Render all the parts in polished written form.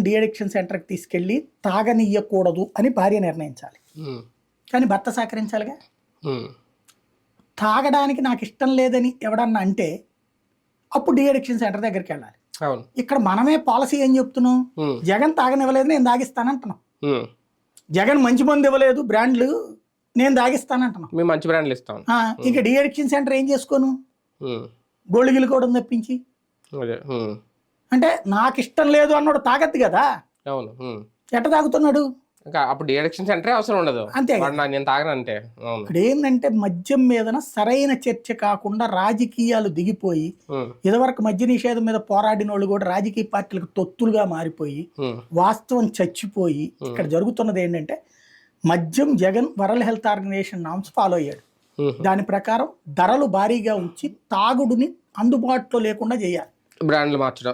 Deaddiction సెంటర్కి తీసుకెళ్ళి తాగనియ్యకూడదు అని భార్య నిర్ణయించాలి. కానీ భర్త సహకరించాలిగా. తాగడానికి నాకు ఇష్టం లేదని ఎవడన్నా అంటే అప్పుడు డీఅడిక్షన్ సెంటర్ దగ్గరికి వెళ్ళాలి. ఇక్కడ మనమే పాలసీ ఏం చెప్తున్నాం, జగన్ తాగనివ్వలేదు నేను తాగిస్తానంటున్నాం. జగన్ మంచి మంది ఇవ్వలేదు బ్రాండ్లు నేను తాగిస్తానంటున్నాం. మేము మంచి బ్రాండ్లు ఇస్తాం. ఇంకా డీఅడిక్షన్ సెంటర్ ఏం చేసుకోను, గోళిగిలు కూడా తప్పించి. అంటే నాకు ఇష్టం లేదు అన్నాడు తాగద్దు కదా. అవును, ఎట్ట తాగుతున్నాడు అప్పుడు డీఅడిక్షన్ సెంటరే అవసరం ఉండదు. అంతే నేను తాగనంటే. ఇక్కడ ఏంటంటే మద్యం మీద సరైన చర్చ కాకుండా రాజకీయాలు దిగిపోయి, ఇదివరకు మద్య నిషేధం మీద పోరాడిన వాళ్ళు కూడా రాజకీయ పార్టీలకు తొత్తులుగా మారిపోయి వాస్తవం చచ్చిపోయి ఇక్కడ జరుగుతున్నది ఏంటంటే మద్యం Jagan World Health Organization norms follow అయ్యాడు. దాని ప్రకారం ధరలు భారీగా ఉంచి తాగుడుని అందుబాటులో లేకుండా చేయాలి.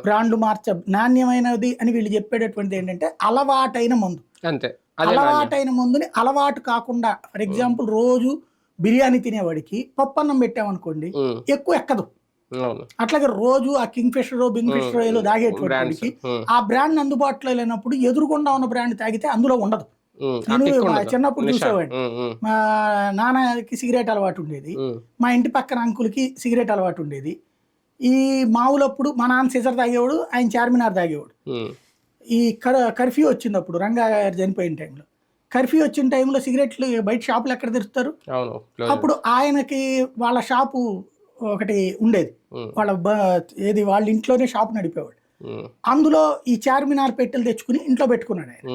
బ్రాండ్లు నాణ్యమైనది అని వీళ్ళు చెప్పేటటువంటిది ఏంటంటే అలవాటైన మందు. అంతే, అలవాటైన మందుని అలవాటు కాకుండా, ఫర్ ఎగ్జాంపుల్ రోజు బిర్యానీ తినేవాడికి పప్పు అన్నం పెట్టామనుకోండి ఎక్కువ ఎక్కదు. అట్లాగే రోజు ఆ కింగ్ ఫిషర్ బింగ్ ఫిషర్ ఏదో తాగేటవాడికి ఆ బ్రాండ్ అందుబాటులో లేనప్పుడు ఎదురుగుండా ఉన్న బ్రాండ్ తాగితే అందులో ఉండదు. నేను చిన్నప్పుడు చూసేవాడిని, మా నాన్నకి సిగరెట్ అలవాటు ఉండేది, మా ఇంటి పక్కన అంకుల్కి సిగరెట్ అలవాటు ఉండేది. ఈ మామూలప్పుడు మా నాన్న సిజర్ తాగేవాడు, ఆయన చార్మినార్ తాగేవాడు. ఈ కర్ఫ్యూ వచ్చినప్పుడు రంగా గారు చనిపోయిన టైంలో, కర్ఫ్యూ వచ్చిన టైంలో సిగరెట్లు బయట షాపులు ఎక్కడ తెరుస్తారు. అప్పుడు ఆయనకి వాళ్ళ షాపు ఒకటి ఉండేది, వాళ్ళ ఇంట్లోనే షాపు నడిపేవాడు. అందులో ఈ చార్మినార్ పెట్టెలు తెచ్చుకుని ఇంట్లో పెట్టుకున్నాడు ఆయన.